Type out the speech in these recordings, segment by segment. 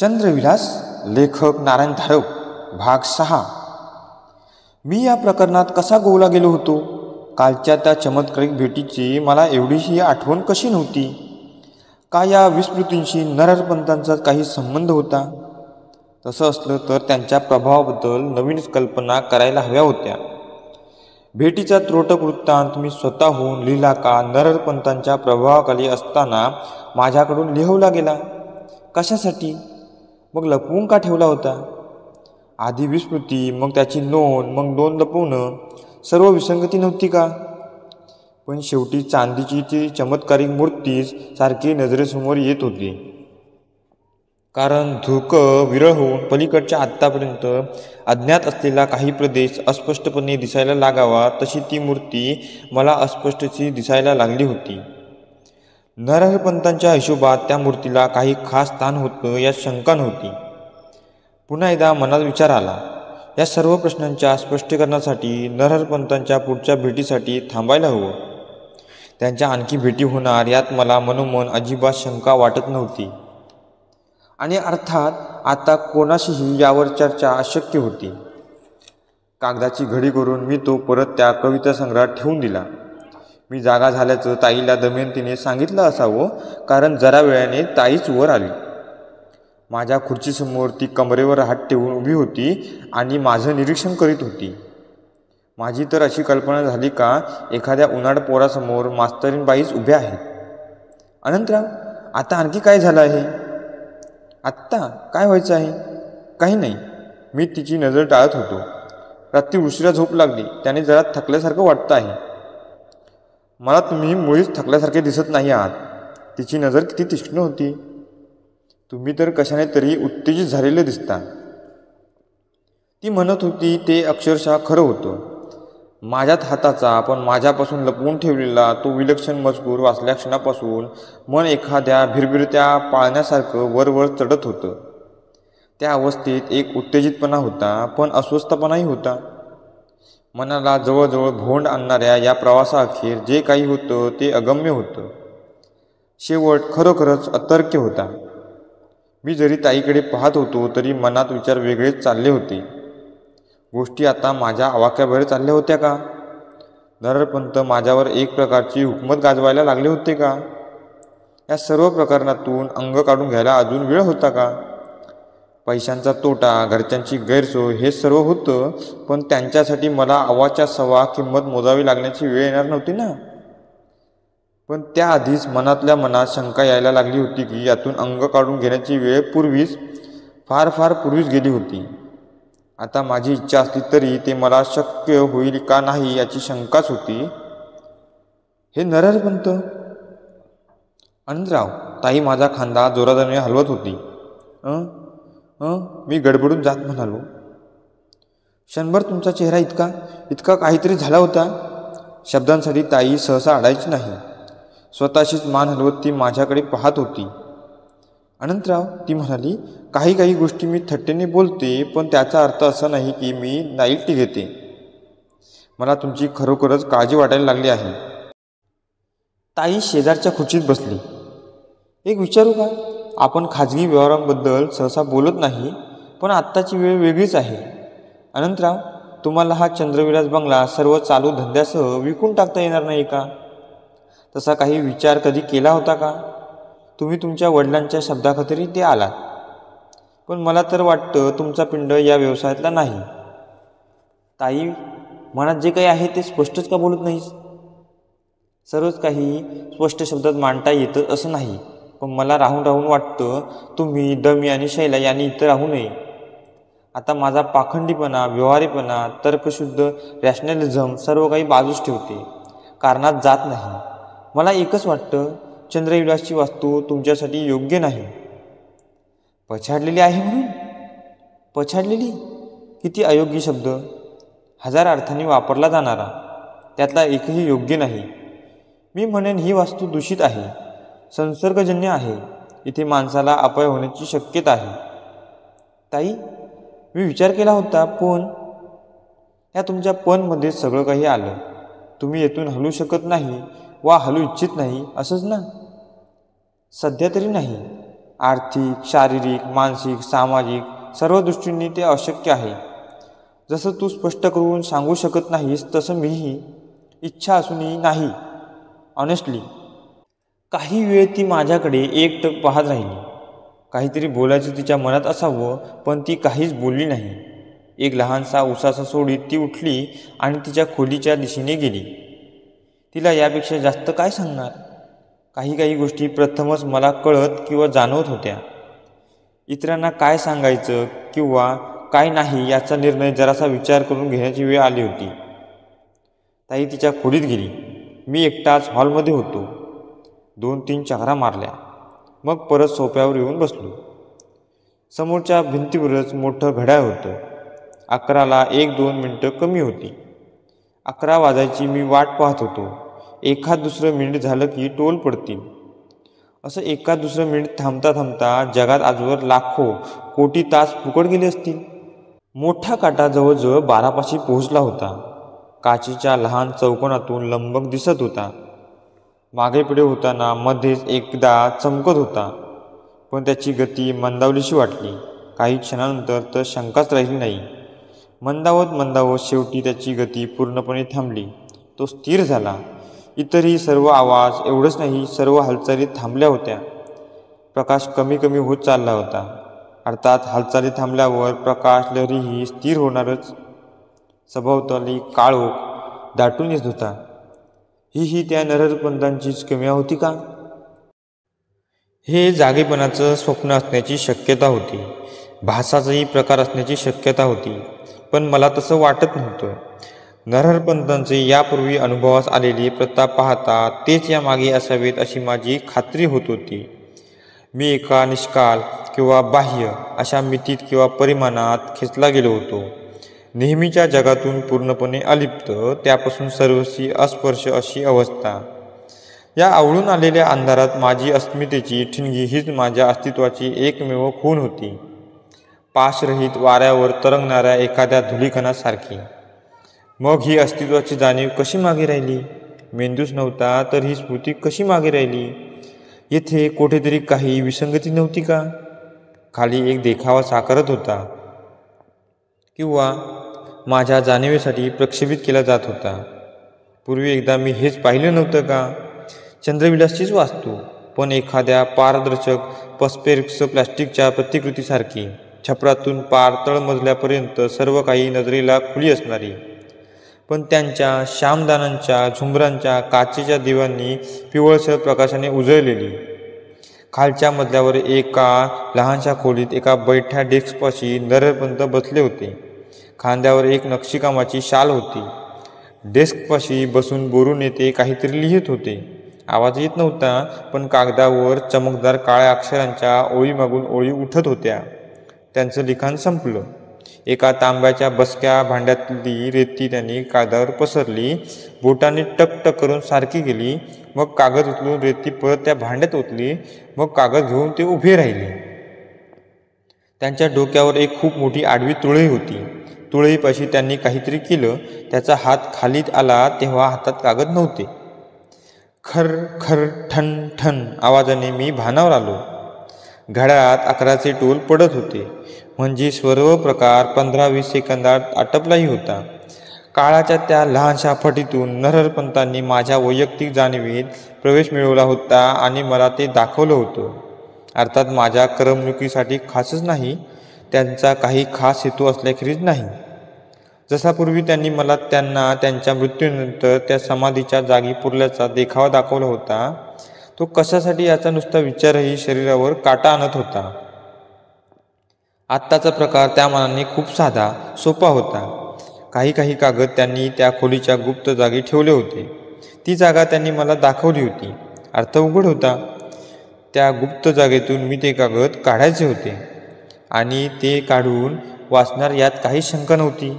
चंद्रविलास, लेखक नारायण धारप, भाग 6. मी या प्रकरणात कसा गोवला गेलो होतो? कालच्या त्या चमत्कारिक भेटीची मला एवढीशी आठवण कशी नव्हती? का या विस्मृतींशी नरहरपंतांचा काही संबंध होता? तसं असलं तर त्यांच्या प्रभावाबद्दल नवीन कल्पना करायला हव्या होत्या. भेटीचा त्रोटक वृत्तांत मी स्वतःहून लिहिला का नरहरपंतांच्या प्रभावाखाली असताना माझ्याकडून लिहवला गेला? कशासाठी? मग लपवून का ठेवला होता? आधी विस्मृती, मग त्याची नोंद, मग नोंद लपवणं, सर्व विसंगती नव्हती का? पण शेवटी चांदीची ती चमत्कारिक मूर्तीच सारखी नजरेसमोर येत होती. कारण धुकं विरळ होऊन पलीकडच्या आत्तापर्यंत अज्ञात असलेला काही प्रदेश अस्पष्टपणे दिसायला लागावा, तशी ती मूर्ती मला अस्पष्टशी दिसायला लागली होती. नरहरपंतांच्या हिशोबात त्या मूर्तीला काही खास स्थान होतं यात शंका नव्हती. पुन्हा एकदा मनात विचार आला, या सर्व प्रश्नांच्या स्पष्टीकरणासाठी नरहरपंतांच्या पुढच्या भेटीसाठी थांबायला हवं. त्यांच्या आणखी भेटी होणार यात मला मनोमन अजिबात शंका वाटत नव्हती. आणि अर्थात आता कोणाशीही यावर चर्चा अशक्य होती. कागदाची घडी करून मी तो परत त्या कविता संग्रहात ठेवून दिला. मी जागा झाल्याचं ताईला दमयंतीने सांगितलं असावं, कारण जरा वेळाने ताईच वर आली. माझ्या खुर्चीसमोर ती कमरेवर हात ठेवून उभी होती आणि माझं निरीक्षण करीत होती. माझी तर अशी कल्पना झाली का एखाद्या उन्हाळ पोरासमोर मास्तरीणबाईच उभ्या आहेत. अनंतराव, आता आणखी काय झालं आहे? आत्ता काय व्हायचं आहे? काही नाही. मी तिची नजर टाळत होतो. रात्री उशिरा झोप लागली, त्याने जरा थकल्यासारखं वाटतं आहे. मला तुम्ही मुळीच थकल्यासारखे दिसत नाही आहात. तिची नजर किती तीक्ष्ण होती. तुम्ही तर कशाने तरी उत्तेजित झालेले दिसता. ती म्हणत होती ते अक्षरशः खरं होतं. माझ्यात हाताचा पण माझ्यापासून लपवून ठेवलेला तो विलक्षण मजकूर वाचल्या क्षणापासून मन एखाद्या भिरभिरत्या पाळण्यासारखं वरवर चढत होतं. त्या अवस्थेत एक उत्तेजितपणा होता, पण अस्वस्थपणाही होता. मनाला जवळजवळ भोंड आणणाऱ्या या प्रवासाअखेर जे काही होतं ते अगम्य होतं. शेवट खरोखरच अतर्क्य होता. मी जरी ताईकडे पाहत होतो तरी मनात विचार वेगळेच चालले होते. गोष्टी आता माझ्या आवाक्याबाहेर चालल्या होत्या का? नरहरपंत माझ्यावर एक प्रकारची हुकूमत गाजवायला लागले होते का? या सर्व प्रकरणातून अंग काढून घ्यायला अजून वेळ होता का? पैशांचा तोटा, घरच्यांची गैरसोय हे सर्व होतं, पण त्यांच्यासाठी मला अवाच्या सवा किंमत मोजावी लागण्याची वेळ येणार नव्हती ना? पण त्याआधीच मनातल्या मनात शंका यायला लागली होती की यातून अंग काढून घेण्याची वेळ फार पूर्वीच गेली होती. आता माझी इच्छा असली तरी ते मला शक्य होईल का नाही याची शंकाच होती. हे नरहरपंत. अनंतराव, ताई माझा खांदा जोराने हलवत होती. मी गडबडून जात म्हणालो. क्षणभर तुमचा चेहरा इतका काहीतरी झाला होता. शब्दांसाठी ताई सहसा अडायची नाही. स्वतःशीच मान हलवत ती माझ्याकडे पाहत होती. अनंतराव, ती म्हणाली, काही गोष्टी मी थट्टेने बोलते, पण त्याचा अर्थ असा नाही की मी नाईलटी घेते. मला तुमची खरोखरच काळजी वाटायला लागली आहे. ताई शेजारच्या खुर्चीत बसली. एक विचारू का? आपण खाजगी व्यवहारांबद्दल सहसा बोलत नाही, पण आत्ताची वेळ वेगळीच आहे. अनंतराव, तुम्हाला हा चंद्रविलास बंगला सर्व चालू धंद्यासह विकून टाकता येणार नाही का? तसा काही विचार कधी केला होता का? तुम्ही तुमच्या वडिलांच्या शब्दाखातरी ते आलात, पण मला तर वाटतं तुमचा पिंड या व्यवसायातला नाही. ताई, मनात जे काही आहे ते स्पष्टच का बोलत नाहीस? सर्वच काही स्पष्ट शब्दात मांडता येतं असं नाही, पण मला राहून वाटतं तुम्ही, दमी आणि शैला यांनी इथं राहू नये. आता माझा पाखंडीपणा, व्यवहारीपणा, तर्कशुद्ध रॅशनॅलिझम सर्व काही बाजूस ठेवते, कारणात जात नाही. मला एकच वाटतं, चंद्रविलासची वास्तू तुमच्यासाठी योग्य नाही. पछाडलेली आहे म्हणून? पछाडलेली? किती अयोग्य शब्द! 1000 अर्थांनी वापरला जाणारा, त्यातला एकही योग्य नाही. मी म्हणेन ही वास्तू दूषित आहे, संसर्गजन्य आहे. इथे माणसाला अपाय होण्याची शक्यता आहे. ताई, मी विचार केला होता, पण या तुमच्या पणमध्ये सगळं काही आलं. तुम्ही येथून हलू शकत नाही वा हलू इच्छित नाही असंच ना? सध्या तरी नाही. आर्थिक, शारीरिक, मानसिक, सामाजिक सर्व दृष्टींनी ते अशक्य आहे. जसं तू स्पष्ट करून सांगू शकत नाहीस तसं मीही इच्छा असूनही नाही. ऑनेस्टली. काही वेळ ती माझ्याकडे एकटक पाहत राहिली. काहीतरी बोलायचं तिच्या मनात असावं, पण ती काहीच बोलली नाही. एक लहानसा उसासा सोडीत ती उठली आणि तिच्या खोलीच्या दिशेने गेली. तिला यापेक्षा जास्त काय सांगणार? काही गोष्टी प्रथमच मला कळत किंवा जाणवत होत्या. इतरांना काय सांगायचं किंवा काय नाही याचा निर्णय जरासा विचार करून घेण्याची वेळ आली होती. ताई तिच्या खोलीत गेली. मी एकटाच हॉलमध्ये होतो. 2-3 चकरा मारल्या. मग परत सोफ्यावर येऊन बसलो. समोरच्या भिंतीवरच मोठं घड्याळ होतं. 11ला 1-2 मिनटं कमी होती. 11 वाजायची मी वाट पाहत होतो. एखाद दुसरं मिनिट झालं की टोल पडतील. असं एखाद दुसरं मिनिट थांबता थांबता जगात आजवर लाखो कोटी तास फुकट गेले असतील. मोठा काटा जवळजवळ 12पाशी पोहोचला होता. काचेच्या लहान चौकोनातून लंबक दिसत होता. मागे पुढे होताना मध्येच एकदा चमकत होता. पण त्याची गती मंदावलीशी वाटली. काही क्षणानंतर तर शंकाच राहिली नाही. मंदावत शेवटी त्याची गती पूर्णपणे थांबली. तो स्थिर झाला. इतरही सर्व आवाज, एवढंच नाही, सर्व हालचाली थांबल्या होत्या. प्रकाश कमी होत चालला होता. अर्थात हालचाली थांबल्यावर प्रकाश लहरीही स्थिर होणारच. सभोवताली काळोख दाटून येत होता. ही त्या नरहरपंतांचीच किमया होती का? हे जागेपणाचं स्वप्न असण्याची शक्यता होती. भासाचाही प्रकार असण्याची शक्यता होती. पण मला तसं वाटत नव्हतं. नरहरपंतांचे यापूर्वी अनुभवास आलेले प्रताप पाहता तेच यामागे असावेत अशी माझी खात्री होत होती. मी एका निष्काल किंवा बाह्य अशा मितीत किंवा परिमाणात खेचला गेलो होतो. नेहमीच्या जगातून पूर्णपणे अलिप्त, त्यापासून सर्वस्वी अस्पर्श अशी अवस्था. या आवळून आलेल्या अंधारात माझी अस्मितेची ठिणगी हीच माझ्या अस्तित्वाची एकमेव खूण होती. पाशरहित वाऱ्यावर तरंगणाऱ्या एखाद्या धुलीकणासारखी. मग ही अस्तित्वाची जाणीव कशी मागे राहिली? मेंदूच नव्हता तर ही स्मृती कशी मागे राहिली? येथे कुठेतरी काही विसंगती नव्हती का? खाली एक देखावा साकारत होता किंवा माझ्या जाणीवेसाठी प्रक्षेपित केला जात होता. पूर्वी एकदा मी हेच पाहिलं नव्हतं का? चंद्रविलासचीच वास्तू, पण एखाद्या पारदर्शक पस्पेक्स प्लॅस्टिकच्या प्रतिकृतीसारखी. छपरातून पार तळमजल्यापर्यंत सर्व काही नजरेला खुली असणारी, पण त्यांच्या श्यामदानांच्या झुंबरांच्या काचेच्या दिव्यांनी पिवळसर प्रकाशाने उजळलेली. खालच्या मजल्यावर एका लहानशा खोलीत एका बैठ्या डेस्कपाशी नरहरपंत बसले होते. खांद्यावर एक नक्षीकामाची शाल होती. डेस्कपाशी बसून बोरू नेते काहीतरी लिहित होते. आवाज येत नव्हता, पण कागदावर चमकदार काळ्या अक्षरांच्या ओळीमागून ओळी उठत होत्या. त्यांचं लिखाण संपलं. एका तांब्याच्या बसक्या भांड्यातली रेती त्यांनी कागदावर पसरली. बोटाने टक करून सारखी केली. मग कागद उचलून रेती परत त्या भांड्यात ओतली. मग कागद घेऊन ते उभे राहिले. त्यांच्या डोक्यावर एक खूप मोठी आडवी तुळई होती. तुळईपाशी त्यांनी काहीतरी केलं. त्याचा हात खाली आला तेव्हा हातात कागद नव्हते. खर खर ठन ठन आवाजाने मी भानावर आलो. घड्याळात 11चे टोल पडत होते. म्हणजे सर्व प्रकार 15-20 सेकंदात आटपलाही होता. काळाच्या त्या लहानशा फटीतून नरहरपंतांनी माझ्या वैयक्तिक जाणीवेत प्रवेश मिळवला होता आणि मला ते दाखवलं होतं. अर्थात माझ्या करमणुकीसाठी खासच नाही, त्यांचा काही खास हेतू असल्याखेरीज नाही. जसा पूर्वी त्यांनी मला त्यांना त्यांच्या मृत्यूनंतर त्या समाधीच्या जागी पुरल्याचा देखावा दाखवला होता, तो कशासाठी याचा नुसता विचारही शरीरावर काटा आणत होता. आत्ताचा प्रकार त्या मानाने खूप साधा, सोपा होता. काही कागद त्यांनी त्या खोलीच्या गुप्त जागी ठेवले होते. ती जागा त्यांनी मला दाखवली होती. अर्थ उघड होता. त्या गुप्त जागेतून मी ते कागद काढायचे होते आणि ते काढून वाचणार यात काही शंका नव्हती.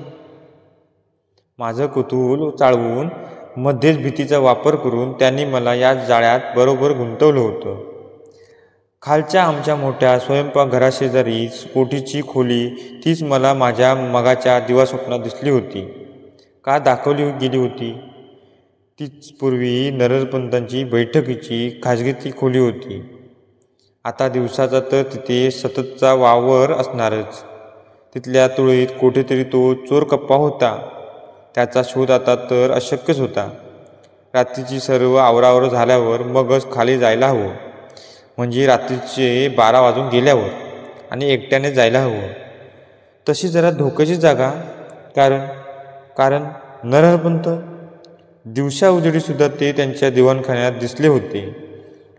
माझं कुतूहल चाळवून मध्येच भीतीचा वापर करून त्यांनी मला या जाळ्यात बरोबर गुंतवलं होतं. खालच्या आमच्या मोठ्या स्वयंपाकघराशेजारीच कोठीची खोली, तीच मला माझ्या मगाच्या दिवास्वप्नात दिसली होती. का दाखवली गेली होती? तीच पूर्वी नरहरपंतांची बैठकीची खाजगीतली खोली होती. आता दिवसाचा तर तिथे सततचा वावर असणारच. तिथल्या तुळईत कुठेतरी तो चोर कप्पा होता. त्याचा शोध आता तर अशक्यच होता. रात्रीची सर्व आवरावर झाल्यावर मगच खाली जायला हवं, म्हणजे रात्रीचे 12 वाजून गेल्यावर, आणि एकट्याने जायला हवं. तशी जरा धोक्याची जागा, कारण कारण नरहरपंत. दिवसा उजेडीसुद्धा ते त्यांच्या दिवाणखान्यात दिसले होते.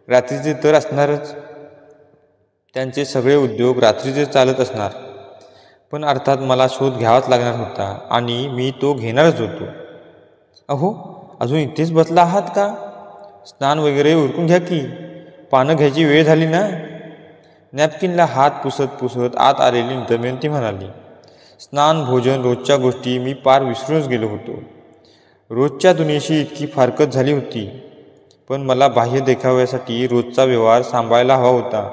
रात्रीचे तर असणारच. त्यांचे सगळे उद्योग रात्रीचे चालत असणार. पण अर्थात मला शोध घ्यावाच लागणार होता आणि मी तो घेणारच होतो. अहो, अजून इथेच बसला आहात का? स्नान वगैरे उरकून घ्या की. पानं घ्यायची वेळ झाली ना. नॅपकिनला हात पुसत पुसत आत आलेली दमयंती म्हणाली. स्नान, भोजन, रोजच्या गोष्टी मी पार विसरूनच गेलो होतो. रोजच्या दुनियेशी इतकी फारकत झाली होती. पण मला बाह्य देखाव्यासाठी रोजचा व्यवहार सांभाळायला हवा होता.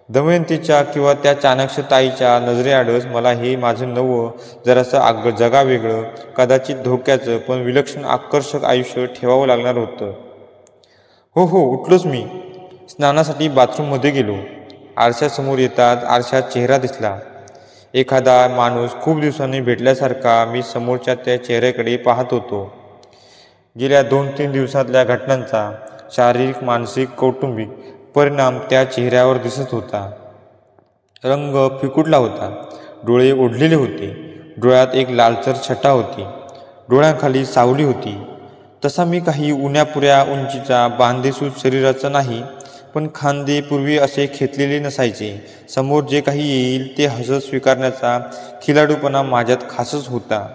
दमयंतीच्या किंवा त्या चाणाक्ष ताईच्या नजरेआडच मला हे माझं नवं, जरासं जगावेगळं, कदाचित धोक्याचं पण विलक्षण आकर्षक आयुष्य ठेवावं लागणार होतं. हो, उठलोच मी. स्नानासाठी बाथरूममध्ये गेलो. आरशासमोर येताच आरशात चेहरा दिसला. एखादा माणूस खूप दिवसांनी भेटल्यासारखा मी समोरच्या त्या चेहऱ्याकडे पाहत होतो. गेल्या 2-3 दिवसातल्या घटनांचा शारीरिक, मानसिक, कौटुंबिक परिणाम त्या चेहऱ्यावर दिसत होता. रंग फिकुटला होता. डोळे ओढलेले होते. डोळ्यात एक लालसर छटा होती. डोळ्यांखाली सावली होती. तसा मी काही उन्यापुऱ्या उंचीचा बांधेसूद शरीराचा नाही, पण खांदे पूर्वी असे खेचलेले नसायचे. समोर जे काही येईल ते हसत स्वीकारण्याचा खिलाडूपणा माझ्यात खासच होता.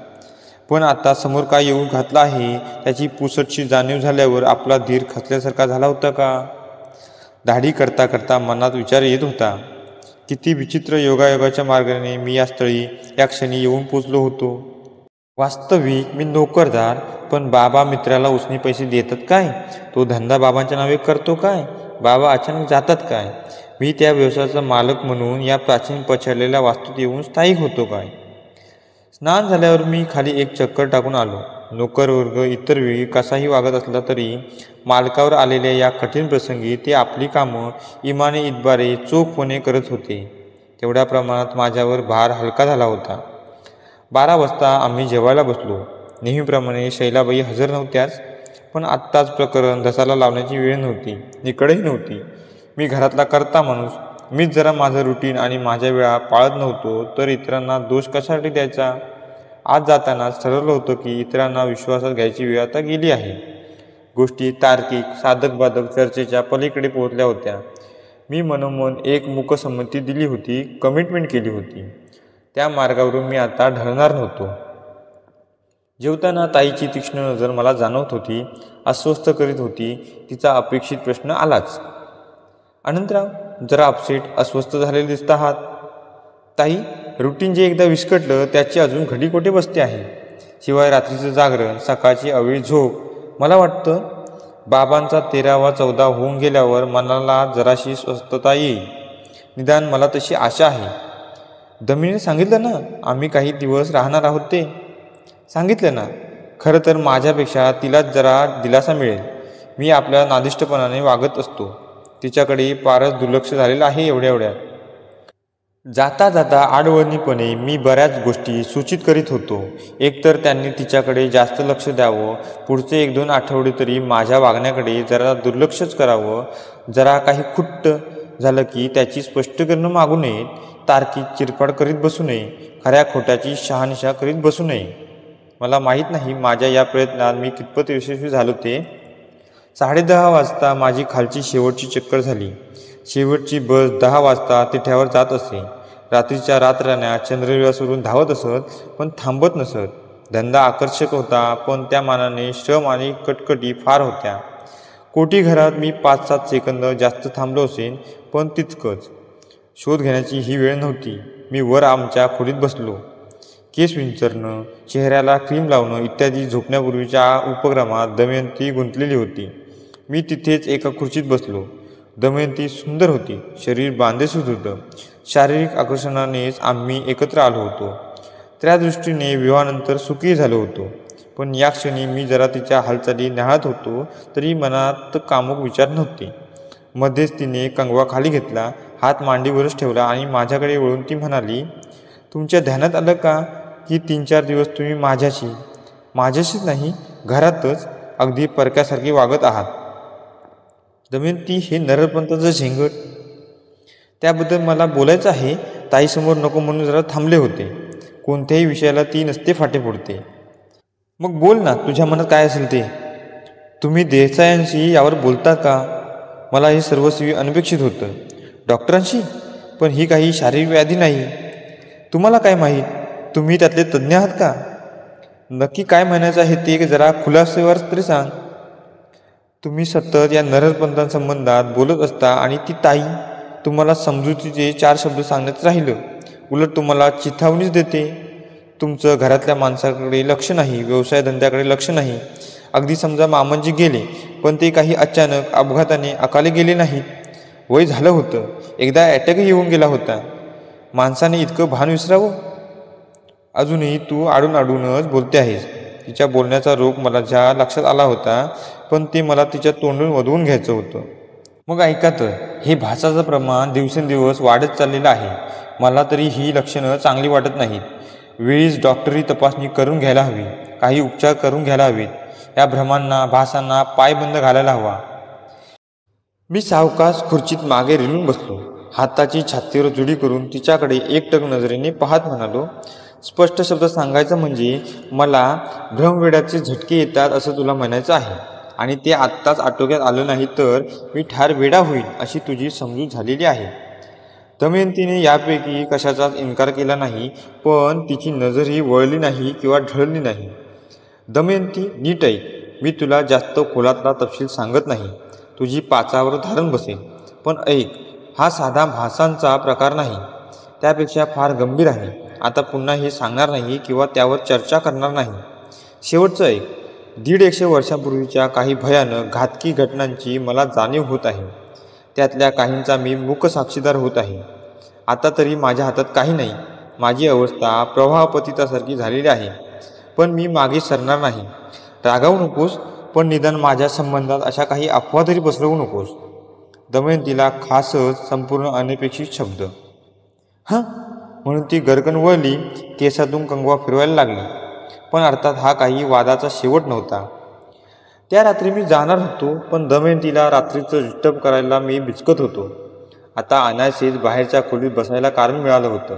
पण आता समोर काय येऊन घातलं आहे त्याची पुसटशी जाणीव झाल्यावर आपला धीर खचल्यासारखा झाला होता का? दाढी करता करता मनात विचार येत होता. किती विचित्र योगायोगाच्या मार्गाने मी या स्थळी या क्षणी येऊन पोचलो होतो. वास्तविक मी नोकरदार, पण बाबा मित्राला उसने पैसे देतात काय? तो धंदा बाबांच्या नावे करतो काय? बाबा अचानक जातात काय? मी त्या व्यवसायाचा मालक म्हणून या प्राचीन पछाडलेल्या वास्तूत येऊन स्थायिक होतो काय? स्नान झाल्यावर मी खाली एक चक्कर टाकून आलो. नोकर वर्ग इतर वेळी कसाही वागत असला तरी मालकावर आलेल्या या कठीण प्रसंगी ते आपली कामं इमाने इतबारे चोखपणे करत होते. तेवढ्या प्रमाणात माझ्यावर भार हलका झाला होता. 12 वाजता आम्ही जेवायला बसलो. नेहमीप्रमाणे शैलाबाई हजर नव्हत्याच, पण आत्ताच प्रकरण धसाला लावण्याची वेळ नव्हती, निकडही नव्हती. मी घरातला कर्ता माणूस. मीच जरा माझं रुटीन आणि माझ्या वेळा पाळत नव्हतो तर इतरांना दोष कशासाठी द्यायचा? आज जातानाच ठरवलं होतं की इतरांना विश्वासात घ्यायची वेळ आता गेली आहे. गोष्टी तार्किक, साधक-बाधक चर्चेच्या पलीकडे पोहोचल्या होत्या. मी मनोमन एक मूकसंमती दिली होती, कमिटमेंट केली होती. त्या मार्गावरून मी आता ढळणार नव्हतो. जेवताना ताईची तीक्ष्ण नजर मला जाणवत होती, अस्वस्थ करीत होती. तिचा अपेक्षित प्रश्न आलाच. अनंतराव, जरा अपसेट, अस्वस्थ झालेले दिसत आहात. ताई, रुटीन जे एकदा विस्कटलं त्याची अजून घडी कोठे बसते आहे. शिवाय रात्रीचं जागरण, सकाळची अवेळी झोप. मला वाटतं बाबांचा 13वा-14 होऊन गेल्यावर मनाला जराशी स्वस्थता येईल. निदान मला तशी आशा आहे. दमीने सांगितलं ना आम्ही काही दिवस राहणार आहोत ते? सांगितलं ना. खरं तर माझ्यापेक्षा तिलाच जरा दिलासा मिळेल. मी आपल्या नादिष्टपणाने वागत असतो. तिच्याकडे फारच दुर्लक्ष झालेलं आहे एवढ्यात. जाता जाता आडवळणीपणे मी बऱ्याच गोष्टी सूचित करीत होतो. एकतर त्यांनी तिच्याकडे जास्त लक्ष द्यावं, पुढचे 1-2 आठवडे तरी माझ्या वागण्याकडे जरा दुर्लक्षच करावं, जरा काही खुट्ट झालं की त्याची स्पष्टीकरणं मागू नयेत, तार्किक चिरफाड करीत बसू नये, खऱ्या खोट्याची शहानिशा करीत बसू नये. मला माहीत नाही माझ्या या प्रयत्नात मी कितपत यशस्वी झालो ते. 10:30 वाजता माझी खालची शेवटची चक्कर झाली. शेवटची बस 10 वाजता तिठ्यावर जात असे. रात्रीच्या रातराण्या चंद्रविलासवरून धावत असत, पण थांबत नसत. धंदा आकर्षक होता, पण त्या मानाने श्रम आणि कटकटी फार होत्या. कोठी घरात मी 5-7 सेकंद जास्त थांबलो असेन, पण तितकंच. शोध घेण्याची ही वेळ नव्हती. मी वर आमच्या खोलीत बसलो. केस विंचरणं, चेहऱ्याला क्रीम लावणं इत्यादी झोपण्यापूर्वीच्या उपक्रमात दमयंती गुंतलेली होती. मी तिथेच एका खुर्चीत बसलो. दमयंती सुंदर होती. शरीर बांधेसूद होतं. शारीरिक आकर्षणानेच आम्ही एकत्र आलो होतो. त्या दृष्टीने विवाहानंतर सुखी झालो होतो. पण या क्षणी मी जरा तिच्या हालचाली न्याहाळत होतो, तरी मनात कामुक विचार नव्हते. मध्येच तिने कंगवा खाली घेतला, हात मांडीवरच ठेवला आणि माझ्याकडे वळून ती म्हणाली, तुमच्या ध्यानात आलं का की 3-4 दिवस तुम्ही माझ्याशीच नाही, घरातच अगदी परक्यासारखी वागत आहात. दमयंती, हे नरपंथाचं झेंगट. त्याबद्दल मला बोलायचं आहे. ताईसमोर नको म्हणून जरा थांबले होते. कोणत्याही विषयाला ती नसते फाटे फोडते. मग बोल ना, तुझ्या मनात काय असेल ते. तुम्ही देसायांशी यावर बोलता का? मला हे सर्वस्वी अनपेक्षित होतं. डॉक्टरांशी? पण ही काही शारीरिक व्याधी नाही. तुम्हाला काय माहीत? तुम्ही त्यातले तज्ज्ञ आहात का? नक्की काय म्हणायचं आहे ते जरा खुलासेवर तरी सांग. तुम्ही सतत या नरपंथांसंबंधात बोलत असता आणि ती ताई तुम्हाला समजुतीचे 4 शब्द सांगण्यात राहिलं. उलट तुम्हाला चिथावणीच देते. तुमचं घरातल्या माणसाकडे लक्ष नाही, व्यवसाय-धंद्याकडे लक्ष नाही. अगदी समजा मामांजी गेले, पण ते काही अचानक अपघाताने अकाली गेले नाहीत. वय झालं होतं. एकदा अटॅकही येऊन गेला होता. माणसाने इतकं भान विसरावं? अजूनही तू आडूनच बोलते आहेस. तिच्या बोलण्याचा रोग मला ज्या लक्षात आला होता, पण ते मला तिच्या तोंडून वधवून घ्यायचं होतं. मग ऐका तर, हे भासाचं प्रमाण दिवसेंदिवस वाढत चाललेलं आहे. मला तरी ही लक्षणं चांगली वाटत नाहीत. वेळीच डॉक्टरी तपासणी करून घ्यायला हवी. काही उपचार करून घ्यायला हवीत. या भ्रमांना, भासांना पायबंद घालायला हवा. मी सावकाश खुर्चीत मागे रेलून बसलो. हाताची छातीवर जुडी करून तिच्याकडे एकटक नजरेने पाहत म्हणालो, स्पष्ट शब्द सांगायचं म्हणजे मला भ्रमवेड्याचे झटके येतात असं तुला म्हणायचं आहे. आणि ते आत्ताच आटोक्यात आलं नाही तर मी ठार वेडा होईल अशी तुझी समजूत झालेली आहे. दमयंतीने यापैकी कशाचाच इन्कार केला नाही, पण तिची नजरही वळली नाही किंवा ढळली नाही. दमयंती, नीट ऐक. मी तुला जास्त खोलातला तपशील सांगत नाही. तुझी पाचावर धारण बसेल. पण ऐक, हा साधा भासांचा प्रकार नाही. त्यापेक्षा फार गंभीर आहे. आता पुन्हा हे सांगणार नाही किंवा त्यावर चर्चा करणार नाही. शेवटचं ऐक. 150 वर्षांपूर्वीच्या काही भयानक घातकी घटनांची मला जाणीव होत आहे. त्यातल्या काहींचा मी मूक साक्षीदार होत आहे. आता तरी माझ्या हातात काही नाही. माझी अवस्था प्रवाहपतितासारखी झालेली आहे. पण मी मागे सरणार नाही. रागावू नकोस, पण निदान माझ्या संबंधात अशा काही अफवा तरी पसरवू नकोस. दमयंतीला खासच संपूर्ण अनपेक्षित शब्द. हां, म्हणून ती गरकन वळली, केसातून कंगवा फिरवायला लागली. पण अर्थात हा काही वादाचा शेवट नव्हता. त्या रात्री मी जाणार होतो, पण दमयंतीला रात्रीचं डिस्टर्ब करायला मी बिचकत होतो. आता अनायासेच बाहेरच्या खोलीत बसायला कारण मिळालं होतं.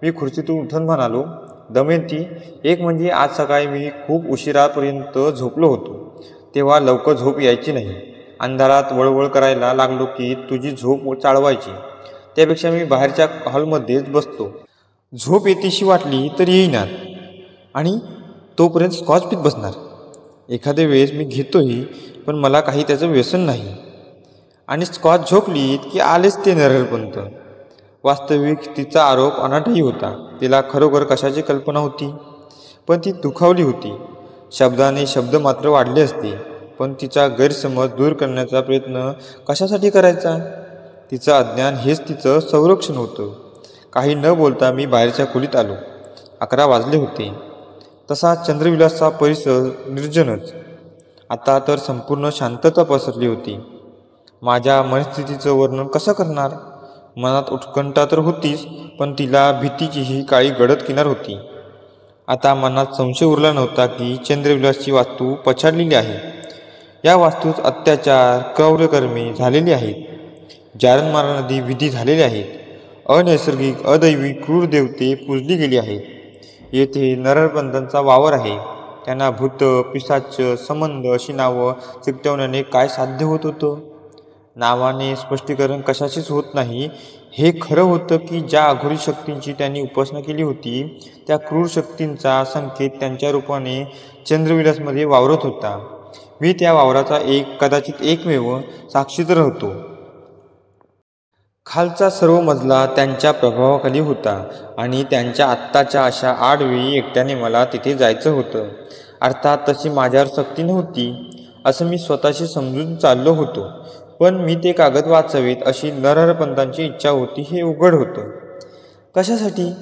मी खुर्चीतून उठून म्हणालो, दमयंती, एक म्हणजे आज सकाळी मी खूप उशिरापर्यंत झोपलो होतो. तेव्हा लवकर झोप यायची नाही. अंधारात वळवळ करायला लागलो की तुझी झोप चाळवायची. त्यापेक्षा मी बाहेरच्या हॉलमध्येच बसतो. झोप येतेशी वाटली तर येईनात आणि तोपर्यंत स्कॉच पीत बसणार. एखाद्या वेळेस मी घेतोही, पण मला काही त्याचं व्यसन नाही. आणि स्कॉच झोपलीत की आलेच ते नरहरपंत. वास्तविक तिचा आरोप अनाठही होता. तिला खरोखर कशाची कल्पना होती, पण ती दुखावली होती. शब्दाने शब्द मात्र वाढले असते, पण तिचा गैरसमज दूर करण्याचा प्रयत्न कशासाठी करायचा? तिचं अज्ञान हेच तिचं संरक्षण होतं. काही न बोलता मी बाहेरच्या खोलीत आलो. 11 वाजले होते. तसा चंद्रविलासचा परिसर निर्जनच. आता तर संपूर्ण शांतता पसरली होती. माझ्या मनस्थितीचं वर्णन कसं करणार? मनात उत्कंठा तर होतीच, पण तिला भीतीचीही काळी गडद किनार होती. आता मनात संशय उरला नव्हता की चंद्रविलासची वास्तू पछाडलेली आहे. या वास्तूत अत्याचार, क्रौर्यकर्मे झालेली आहेत. जारणमारणादी विधी झालेले आहेत. अनैसर्गिक, अदैवी, क्रूर देवते पूजली गेली आहेत. येथे नरहरपंतांचा वावर आहे. त्यांना भूत, पिशाच, संबंध अशी नावं चिकटवण्याने काय साध्य होत होतं? नावाने स्पष्टीकरण कशाचीच होत नाही. हे खरं होतं की ज्या अघोरी शक्तींची त्यांनी उपासना केली होती, त्या क्रूर शक्तींचा संकेत त्यांच्या रूपाने चंद्रविलासमध्ये वावरत होता. मी त्या वावराचा कदाचित एकमेव साक्षीदार होतो. खालचा सर्व मजला त्यांच्या प्रभावाखाली होता आणि त्यांच्या आत्ताच्या अशा आडवेळी एकट्याने मला तिथे जायचं होतं. अर्थात तशी माझ्यावर सक्ती नव्हती असं मी स्वतःशी समजून चाललो होतो. पण मी ते कागद वाचावेत अशी नरहरपंतांची इच्छा होती हे उघड होतं. कशासाठी?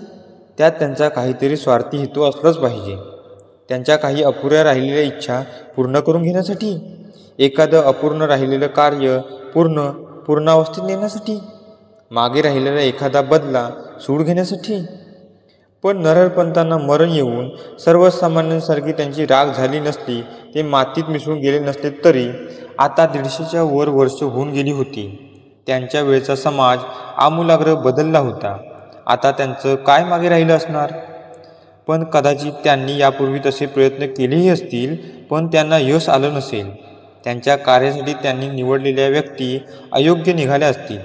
त्यात त्यांचा काहीतरी स्वार्थी हेतू असलाच पाहिजे. त्यांच्या काही अपुऱ्या राहिलेल्या इच्छा पूर्ण करून घेण्यासाठी. एखादं अपूर्ण राहिलेलं कार्य पूर्ण पूर्णावस्थेत नेण्यासाठी, मागे राहिलेला एखादा बदला सूड घेण्यासाठी. पण नरहरपंतांना मरण येऊन सर्वसामान्यांसारखी त्यांची राख झाली नसली, ते मातीत मिसळून गेले नसले तरी आता 150च्या वर वर्ष होऊन गेली होती. त्यांच्या वेळचा समाज आमूलाग्र बदलला होता. आता त्यांचं काय मागे राहिलं असणार? पण कदाचित त्यांनी यापूर्वी तसे प्रयत्न केलेही असतील, पण त्यांना यश आलं नसेल. त्यांच्या कार्यासाठी त्यांनी निवडलेल्या व्यक्ती अयोग्य निघाल्या असतील.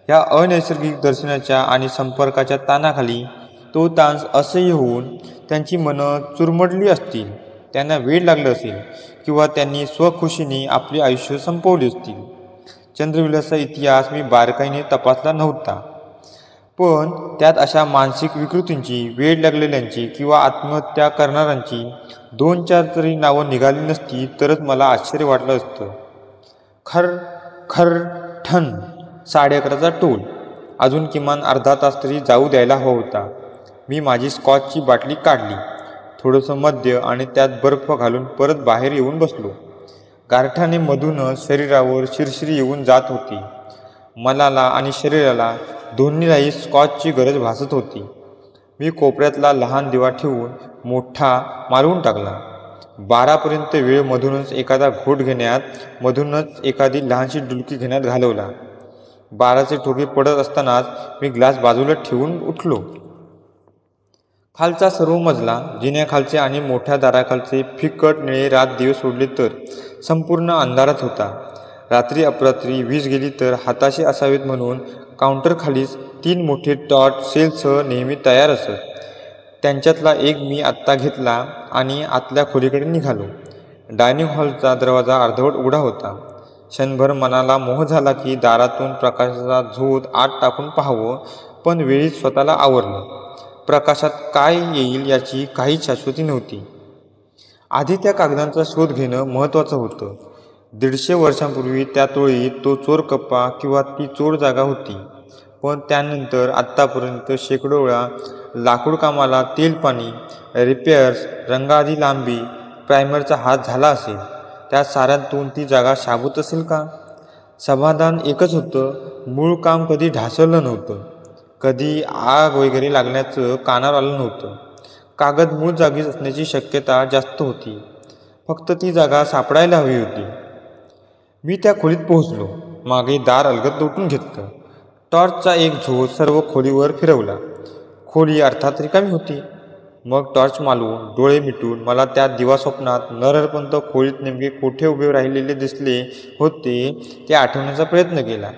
या अनैसर्गिक दर्शनाच्या आणि संपर्काच्या ताणाखाली तो ताण असह्य होऊन त्यांची मनं चुरमडली असतील. त्यांना वेळ लागलं असेल किंवा त्यांनी स्वखुशीने आपले आयुष्य संपवले असतील. चंद्रविलासचा इतिहास मी बारकाईने तपासला नव्हता, पण त्यात अशा मानसिक विकृतींची, वेळ लागलेल्यांची किंवा आत्महत्या करणाऱ्यांची 2-4 तरी नावं निघाली नसती तरच मला आश्चर्य वाटलं असतं. खर खर ठण 11:30चा टोल. अजून किमान अर्धा तास तरी जाऊ द्यायला हवा होता. मी माझी स्कॉचची बाटली काढली, थोडंसं मद्य आणि त्यात बर्फ घालून परत बाहेर येऊन बसलो. गारठ्याने मधूनच शरीरावर शिरशिरी येऊन जात होती. मनाला आणि शरीराला दोन्हीलाही स्कॉचची गरज भासत होती. मी कोपऱ्यातला लहान दिवा ठेवून मोठा मालवून टाकला. 12पर्यंत वेळ मधूनच एखादा घोट घेण्यात, मधूनच एखादी लहानशी डुलकी घेण्यात घालवला. 12चे ठोके पडत असतानाच मी ग्लास बाजूला ठेवून उठलो. खालचा सर्व मजला, जिन्याखालचे आणि मोठ्या दाराखालचे फिकट निळे रात दिवे सोडले तर संपूर्ण अंधारात होता. रात्री अपरात्री वीज गेली तर हाताशी असावेत म्हणून काउंटरखालीच 3 मोठे टॉर्च सेलसह नेहमी तयार असत. त्यांच्यातला एक मी आत्ता घेतला आणि आतल्या खोलीकडे निघालो. डायनिंग हॉलचा दरवाजा अर्धवट उघडा होता. क्षणभर मनाला मोह झाला की दारातून प्रकाशाचा झोत आत टाकून पाहावं, पण वेळीच स्वतःला आवरलं. प्रकाशात काय येईल याची काहीच शाश्वती नव्हती. आधी त्या कागदांचा शोध घेणं महत्त्वाचं होतं. 150 वर्षांपूर्वी त्या टोळीत तो चोर कप्पा किंवा ती चोर जागा होती. पण त्यानंतर आत्तापर्यंत शेकडो वेळा लाकूड कामाला तेलपाणी, रिपेअर्स, रंगाआधी लांबी, प्रायमरचा हात झाला असेल. त्या साऱ्यांतून ती जागा शाबूत असेल का? समाधान एकच होतं, मूळ काम कधी ढासळलं नव्हतं. कधी आग वगैरे लागण्याचं कानावर आलं नव्हतं. कागद मूळ जागीच असण्याची शक्यता जास्त होती. फक्त ती जागा सापडायला हवी होती. मी त्या खोलीत पोहोचलो. मागे दार अलगद लोटून घेतलं. टॉर्चचा एक झोत सर्व खोलीवर फिरवला. खोली अर्थात रिकामी होती. मग टॉर्च मालवून, डोळे मिटून मला त्या दिवास्वप्नात नरहरपंत खोलीत नेमके कुठे उभे राहिलेले दिसले होते ते आठवण्याचा प्रयत्न केला.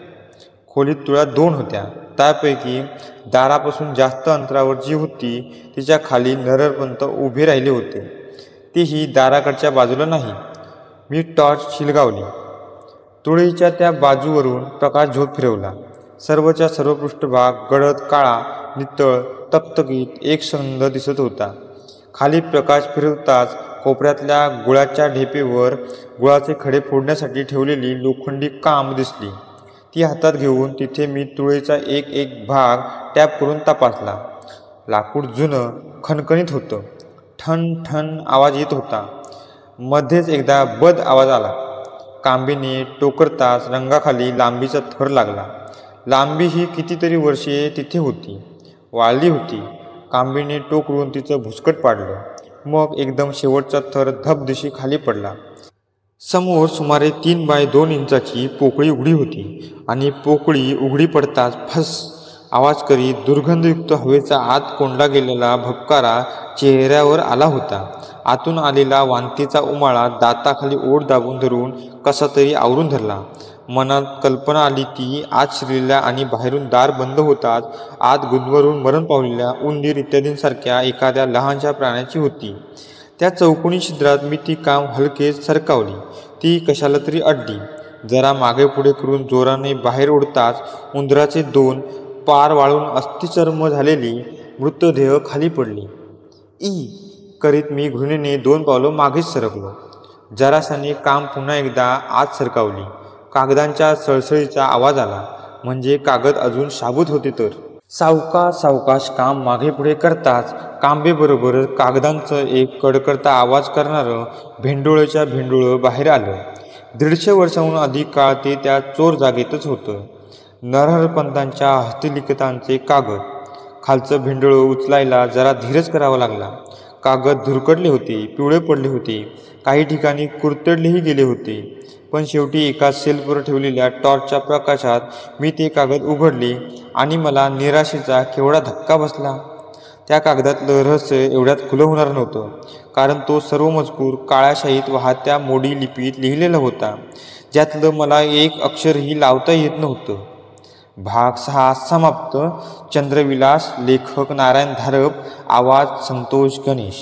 खोलीत तुळ्या 2 होत्या. त्यापैकी दारापासून जास्त अंतरावर जी होती तिच्या खाली नरहरपंत उभे राहिले होते. तीही दाराकडच्या बाजूला नाही. मी टॉर्च शिलगावली. तुळईच्या त्या बाजूवरून प्रकाश झोत फिरवला. सर्वच्या सर्व पृष्ठभाग गडद काळा, नितळ, तकतकीत एकसंध दिसत होता. खाली प्रकाश फिरवताच कोपऱ्यातल्या गुळाच्या ढेपेवर गुळाचे खडे फोडण्यासाठी ठेवलेली लोखंडी कांब दिसली. ती हातात घेऊन तिथे मी तुळईचा एक भाग टॅप करून तपासला. लाकूड जुनं, खणखणीत होतं. ठण ठण आवाज येत होता. मध्येच एकदा बद आवाज आला. कांबीने टोकरताच रंगाखाली लांबीचा थर लागला. लांबी ही कितीतरी वर्षे तिथे होती, वाळली होती. कांबीने टोकरून तिचं भुसकट पाडलं. मग एकदम शेवटचा थर धबदिशी खाली पडला. समोर सुमारे 3 बाय 2 इंचाची पोकळी उघडी होती आणि पोकळी उघडी पडताच फस आवाज करीत दुर्गंधयुक्त हवेचा आत कोंडला गेलेला भपकारा चेहऱ्यावर आला होता. आतून आलेला वांतीचा उमाळा दाताखाली ओठ दाबून धरून कसा तरी आवरून धरला. मनात कल्पना आली ती आत शिरलेल्या आणि बाहेरून दार बंद होताच आत गुदमरून मरण पावलेल्या उंदीर इत्यादींसारख्या एखाद्या लहानशा प्राण्याची होती. त्या चौकोनी छिद्रात मी ती कांब हलकेच सरकावली. ती कशाला तरी अडली. जरा मागे पुढे करून जोराने बाहेर ओढताच उंदराचे 2 पार वाळून अस्थिचर्म झालेली मृतदेह खाली पडली. ई करीत मी घृणेने 2 पावलं मागेच सरकलो. जरासाने कांब पुन्हा एकदा आत सरकावली. कागदांच्या सळसळीचा आवाज आला. म्हणजे कागद अजून शाबूत होते तर. सावकाश काम मागे पुढे करताच कांबेबरोबर कागदांचं एक कडकडता आवाज करणारं भेंडोळच्या भेंडोळं बाहेर आलं. 150 वर्षाहून अधिक काळ ते त्या चोर जागेतच होतं. नरहरपंतांच्या हस्तलिखितांचे कागद. खालचं भिंडळं उचलायला जरा धीरच करावा लागला. कागद धुरकटले होते, पिवळे पडले होते, काही ठिकाणी कुरतडलेही गेले होते. पण शेवटी एका सेल्फवर ठेवलेल्या टॉर्चच्या प्रकाशात मी ते कागद उघडले आणि मला निराशेचा केवढा धक्का बसला. त्या कागदातलं रहस्य एवढ्यात खुलं होणार नव्हतं, कारण तो सर्व मजकूर काळ्या शाईत वाहत्या मोडी लिपीत लिहिलेला होता, ज्यातलं मला एक अक्षरही लावता येत नव्हतं. भाग 6 समाप्त. चंद्रविलास. लेखक नारायण धारप. आवाज संतोष गणेश.